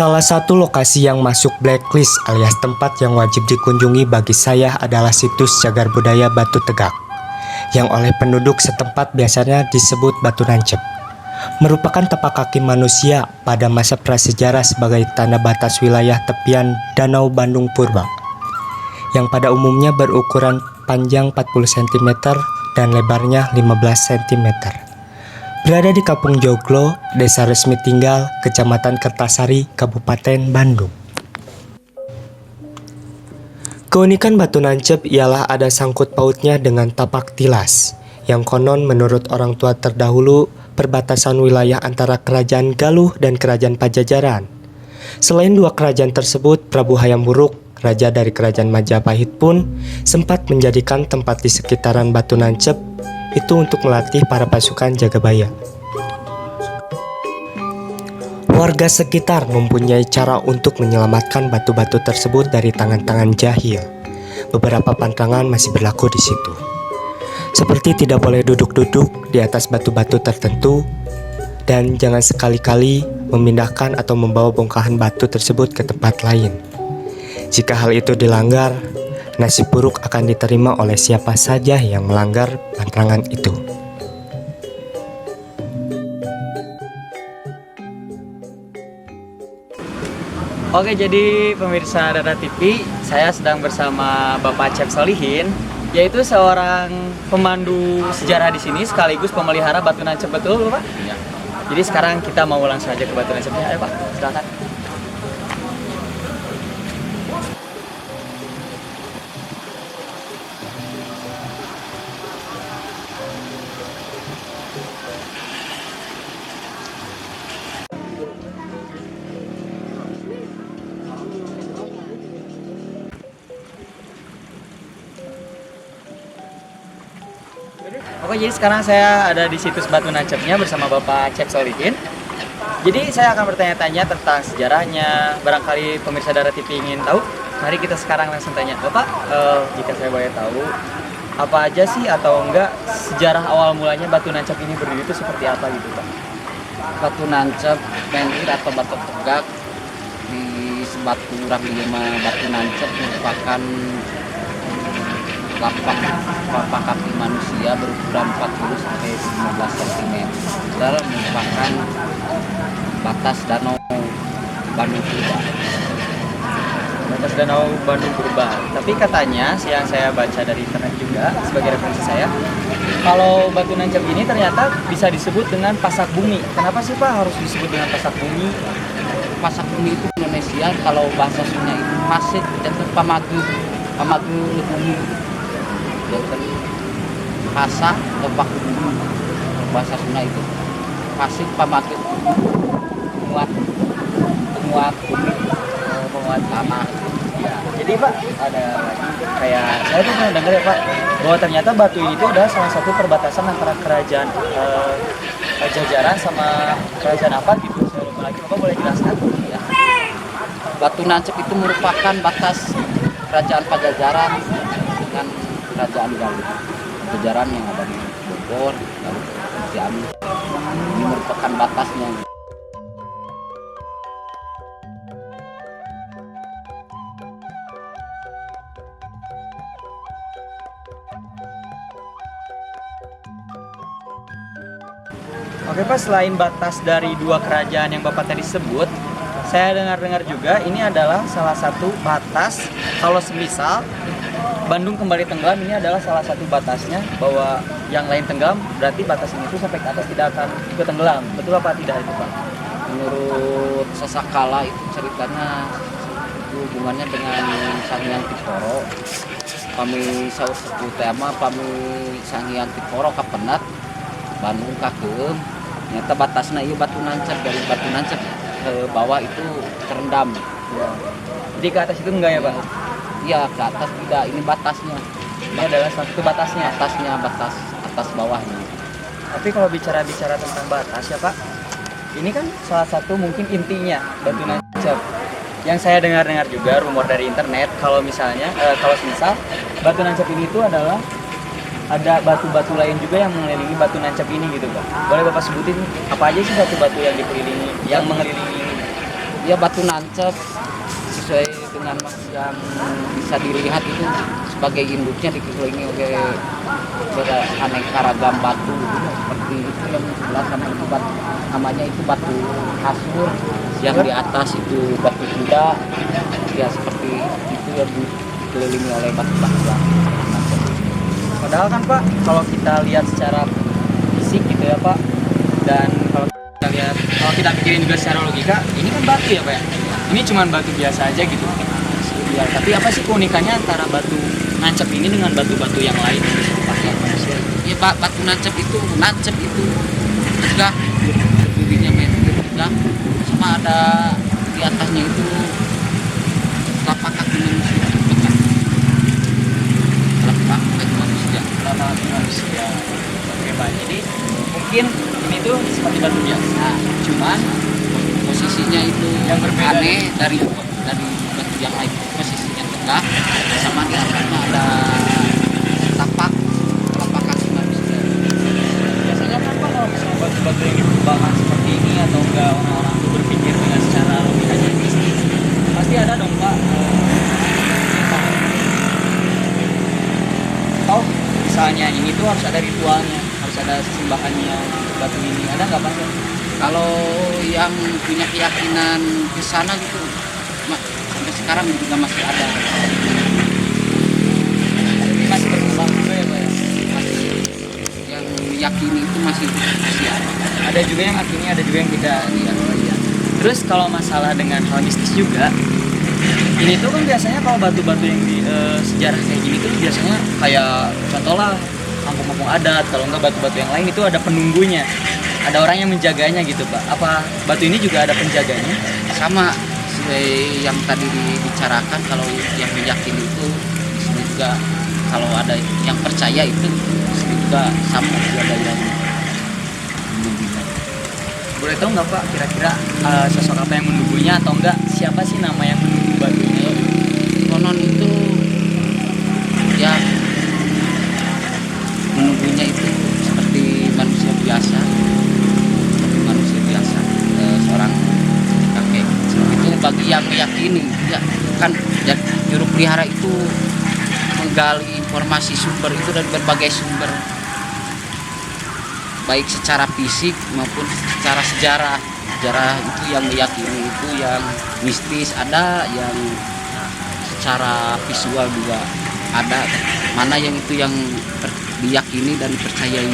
Salah satu lokasi yang masuk blacklist alias tempat yang wajib dikunjungi bagi saya adalah situs Cagar Budaya Batu Tegak, yang oleh penduduk setempat biasanya disebut Batu Nancep. Merupakan tapak kaki manusia pada masa prasejarah sebagai tanda batas wilayah tepian Danau Bandung Purba, yang pada umumnya berukuran panjang 40 cm dan lebarnya 15 cm. Berada di Kampung Joglo, Desa Resmi Tinggal, Kecamatan Kertasari, Kabupaten Bandung. Keunikan Batu Nancep ialah ada sangkut pautnya dengan tapak tilas, yang konon menurut orang tua terdahulu perbatasan wilayah antara Kerajaan Galuh dan Kerajaan Pajajaran. Selain dua kerajaan tersebut, Prabu Hayam Wuruk, raja dari Kerajaan Majapahit pun sempat menjadikan tempat di sekitaran Batu Nancep itu untuk melatih para pasukan Jagabaya. Warga sekitar mempunyai cara untuk menyelamatkan batu-batu tersebut dari tangan-tangan jahil. Beberapa pantangan masih berlaku di situ. Seperti tidak boleh duduk-duduk di atas batu-batu tertentu dan jangan sekali-kali memindahkan atau membawa bongkahan batu tersebut ke tempat lain. Jika hal itu dilanggar, nasib buruk akan diterima oleh siapa saja yang melanggar pantangan itu. Oke, jadi pemirsa Dara TV, saya sedang bersama Bapak Cep Solihin, yaitu seorang pemandu sejarah di sini sekaligus pemelihara Batu Nancep, betul Pak? Iya. Jadi sekarang kita mau langsung aja ke Batu Nancepnya, ayo Pak, silakan. Oke, jadi sekarang saya ada di situs Batu Nancepnya bersama Bapak Cep Solihin. Jadi saya akan bertanya-tanya tentang sejarahnya. Barangkali pemirsa Dara TV ingin tahu. Mari kita sekarang langsung tanya. Bapak, jika saya boleh tahu, apa aja sih atau enggak sejarah awal mulanya Batu Nancep ini berdiri itu seperti apa gitu Pak? Batu Nancep menhir atau Batu Tegak di Sebatu Lima Batu Nancep merupakan lapak kaki manusia berukuran 40 sampai 15 cm. Merupakan batas Danau Bandung Purba. Batas Danau Bandung Purba. Tapi katanya, yang saya baca dari internet juga sebagai referensi saya, kalau Batu Nancep ini ternyata bisa disebut dengan pasak bumi. Kenapa sih Pak harus disebut dengan pasak bumi? Pasak bumi itu Indonesia, kalau bahasa Sunda itu pasir dan pamagu bumi. Yang pasak atau paku bumi, bahasa Sunda itu pasir pamagu muat Pemuat tanah. Ya, jadi Pak, ada kayak saya tuh pernah dengar ya Pak, bahwa ternyata batu ini tuh adalah salah satu perbatasan antara kerajaan Pajajaran sama kerajaan apa gitu. Saya lupa lagi, Bapak boleh jelaskan? Ya. Batu Nancep itu merupakan batas kerajaan Pajajaran dengan kerajaan Galuh. Pajajaran yang ada di Bogor, Galuh, Ciamis. Ini merupakan batasnya. Oke Pak, selain batas dari dua kerajaan yang Bapak tadi sebut, saya dengar-dengar juga ini adalah salah satu batas kalau semisal Bandung kembali tenggelam, ini adalah salah satu batasnya, bahwa yang lain tenggelam berarti batas ini tuh sampai ke atas tidak akan ikut tenggelam. Betul apa tidak itu Pak? Menurut Sasakala itu ceritanya hubungannya dengan Sang Hyang Tiporo. Kami saur sepuh tema kami Sang Hyang Tiporo kapenat Bandung kakeum. Ternyata batasnya itu Batu Nancep, dari Batu Nancep ke bawah itu terendam. Ya. Jadi ke atas itu enggak ya Pak? Iya, ke atas tidak, ini batasnya. Ini adalah satu batasnya. Batas atas bawahnya. Tapi kalau bicara tentang batas ya Pak, ini kan salah satu mungkin intinya Batu Nancep. Yang saya dengar-dengar juga rumor dari internet, kalau misalnya kalau misal Batu Nancep ini itu adalah ada batu-batu lain juga yang mengelilingi Batu Nancep ini gitu Pak. Boleh Bapak sebutin apa aja sih batu-batu yang dikelilingi, yang mengelilingi ini? Ya batu nancep sesuai dengan yang bisa dilihat itu sebagai induknya dikelilingi oleh beraneka ragam batu seperti itu yang sebelah sama itu batu, namanya itu batu kasur, yang di atas itu batu kuda, ya seperti itu yang dikelilingi oleh batu-batu yang nancep. Padahal kan Pak, kalau kita lihat secara fisik gitu ya Pak, dan kalau kita pikirin juga secara logika, ini kan batu ya Pak ya. Ini cuman batu biasa aja gitu. Ya, tapi apa sih keunikannya antara batu nancep ini dengan batu-batu yang lain yang bisa dipakai manusia? Ya batu nancep itu tegak, berdirinya tegak, sama ada di atasnya itu telapak kaki manusia tegak. Telapak kaki manusia. Oke Pak, jadi mungkin ini tuh seperti batu biasa, cuman Posisinya itu yang berbeda aneh dari batu yang lain, posisinya tegak, sama di atasnya ada telapak kaki manusia. biasanya kan Pak kalau misalnya batu-batu yang dikembangkan seperti ini atau enggak orang-orang tuh berpikir dengan secara logikanya mistis, pasti ada dong Pak. Atau misalnya ini tuh harus ada ritualnya, harus ada sesembahannya batu ini, ada nggak Pak? Kalau yang punya keyakinan ke sana gitu, sampai sekarang juga masih ada. Ini masih berkembang juga ya Pak ya? Masih yang meyakini itu masih ada. Ada juga yang artinya, ada juga yang tidak. Iya. Terus kalau masalah dengan hal mistis juga, ini tuh kan biasanya kalau batu-batu yang di sejarah kayak gini tuh biasanya kayak contoh lah kampung-kampung adat, kalau enggak batu-batu yang lain itu ada penunggunya, ada orang yang menjaganya gitu Pak. Apa batu ini juga ada penjaganya? Sama seperti yang tadi dibicarakan, kalau yang meyakini itu di sini juga, kalau ada yang percaya itu di sini juga sama, juga ada yang menunggunya. Boleh tahu nggak Pak kira-kira sosok apa yang menunggunya atau enggak siapa sih nama yang menunggu batunya? Konon itu ya menunggunya itu seperti manusia biasa, seorang kakek. Itu bagi yang meyakini, ya kan, ya, juru pelihara itu menggali informasi sumber itu dari berbagai sumber, baik secara fisik maupun secara sejarah. Sejarah itu yang meyakini itu yang mistis, ada yang secara visual juga ada. Mana yang itu yang diyakini dan dipercayai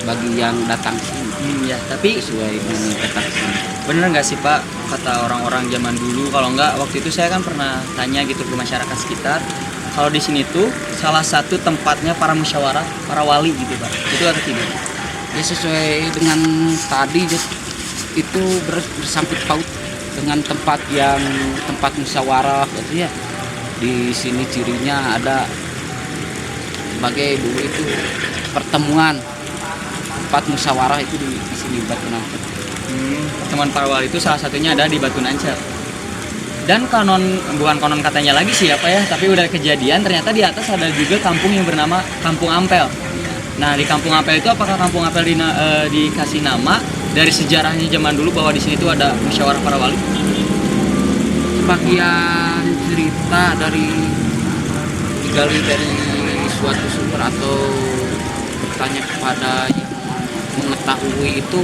bagi yang datang sini. Ya, tapi Sesuai dengan datang sini. bener nggak sih Pak kata orang-orang zaman dulu? Kalau nggak, waktu itu saya kan pernah tanya gitu ke masyarakat sekitar, kalau di sini tuh salah satu tempatnya para musyawarah, para wali gitu Pak. Itu atau tidak? Ya sesuai dengan tadi, itu bersangkut paut dengan tempat musyawarah gitu ya. Di sini cirinya ada sebagai dulu itu pertemuan, tempat musyawarah itu di sini Batu Nancep. Pertemuan para wali itu salah satunya ada di Batu Nancep. Dan bukan konon katanya lagi sih apa ya, tapi udah kejadian ternyata di atas ada juga kampung yang bernama Kampung Ampel. Nah, di Kampung Ampel itu apakah Kampung Ampel dikasih nama dari sejarahnya zaman dulu bahwa di sini tuh ada musyawarah para wali? Sebagian cerita digali dari suatu sumber atau bertanya kepada yang mengetahui, itu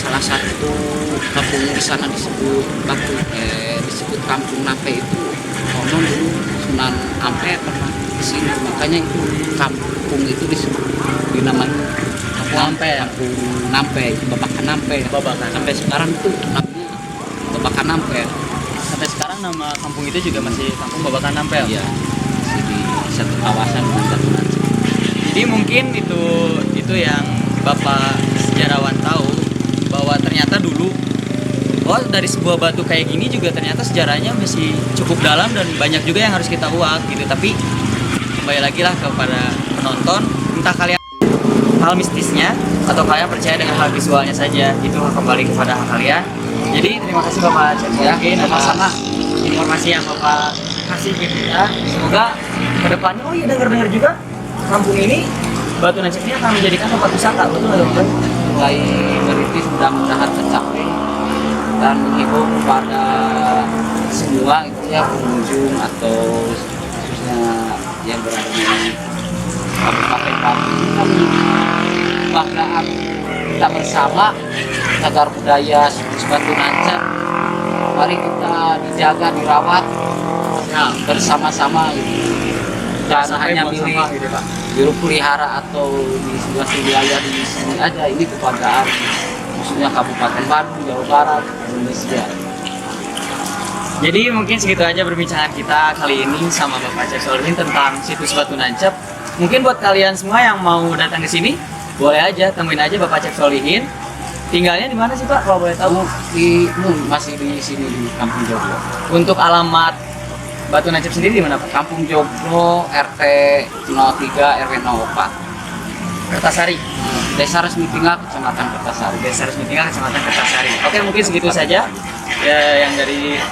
salah satu kampung di sana disebut disebut Kampung Nampe. Itu konon dulu Sunan Ampel pernah di sini, makanya itu kampung itu disebut dinamai Kampung Ampel. Kampung Nampe, itu Babakan Nampe. Babakan. Sampai sekarang itu namanya Babakan Nampe. Sampai sekarang nama kampung itu juga masih Kampung Babakan Ampel. Iya, masih di satu kawasan dengan Batu Nancep. Jadi mungkin itu yang Bapak sejarawan tahu, bahwa ternyata dulu dari sebuah batu kayak gini juga ternyata sejarahnya masih cukup dalam dan banyak juga yang harus kita uak gitu. Tapi kembali lagi lah kepada penonton, entah kalian hal mistisnya atau kalian percaya dengan hal visualnya saja, itu kembali kepada hak kalian. Jadi terima kasih Bapak Cep Ya, Solihin sama-sama. atas informasi yang Bapak kasih ke kita. Semoga kedepannya, dengar-dengar juga kampung ini Batu Nancep ini akan menjadikan tempat wisata, betul nggak Bapak? Mulai merintis, mudah-mudahan tercapai. dan menghimbau kepada semua itu ya, pengunjung atau khususnya yang berada di Kabupaten Bandung. Kami kebanggaan kita bersama cagar budaya Situs Batu Nancep. Mari kita dijaga, dirawat bersama-sama gitu. Jangan hanya milik gitu, Pak. biru pelihara atau di sebelah wilayah di sini aja. Ini kebanggaan khususnya Kabupaten Bandung, Jawa Barat, Indonesia. Jadi mungkin segitu aja perbincangan kita kali ini sama Bapak Cep Solihin tentang situs Batu Nancep. Mungkin buat kalian semua yang mau datang ke sini, boleh aja temuin aja Bapak Cep Solihin. Tinggalnya di mana sih Pak kalau boleh tahu? Masih di sini di Kampung Joglo. Untuk alamat Batu Nancep sendiri di mana Pak? Kampung Joglo, RT 03 RW 04. Kertasari. Desa Resmi Tinggal, Kecamatan Kertasari. Desa Resmi Tinggal, Kecamatan Kertasari. Oke, mungkin segitu saja ya yang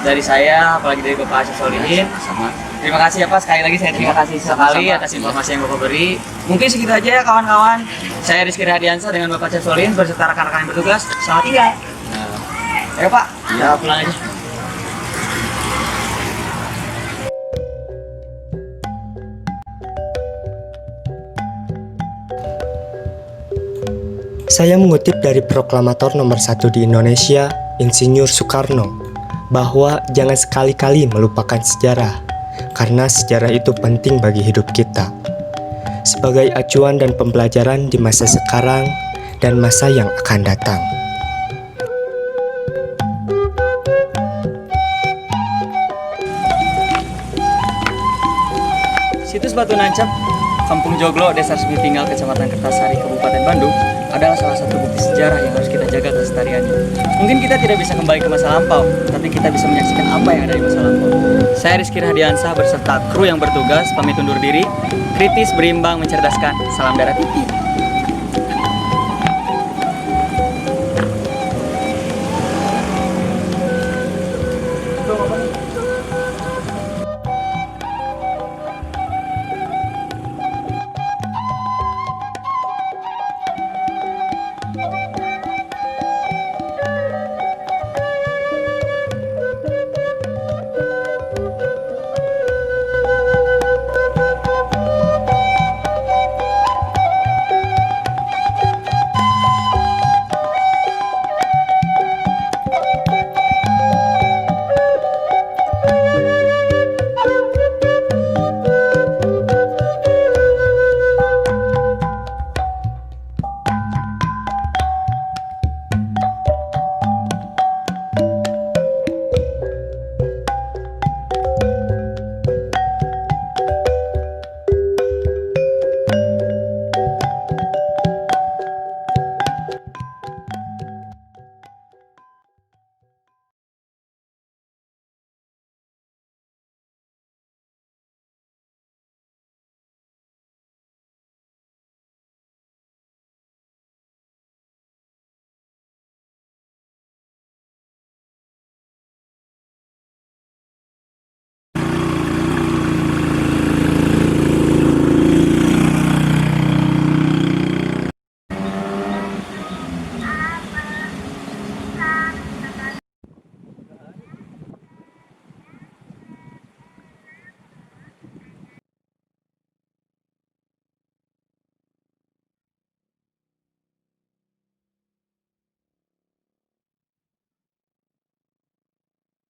dari saya, apalagi dari Bapak Cep Solihin. Sama. Terima kasih ya Pak, sekali lagi saya terima kasih sekali Sama-sama. atas informasi yang Bapak beri. Mungkin segitu aja ya kawan-kawan. Saya Rizky Radiansa dengan Bapak Cep Solihin berserta rekan-rekan yang bertugas. Selamat tinggal. Ayo Pak, kita pulang aja. Saya mengutip dari proklamator nomor 1 di Indonesia, Insinyur Soekarno, bahwa jangan sekali-kali melupakan sejarah, karena sejarah itu penting bagi hidup kita, sebagai acuan dan pembelajaran di masa sekarang dan masa yang akan datang. Situs Batu Nancep, Kampung Joglo, Desa Resmi Tinggal, Kecamatan Kertasari, Kabupaten Bandung adalah salah satu bukti sejarah yang harus kita jaga kelestariannya. Mungkin kita tidak bisa kembali ke masa lampau, tapi kita bisa menyaksikan apa yang ada di masa lampau. Saya Rizky Radiansa berserta kru yang bertugas pamit undur diri. Kritis, berimbang, mencerdaskan. Salam Darah TV.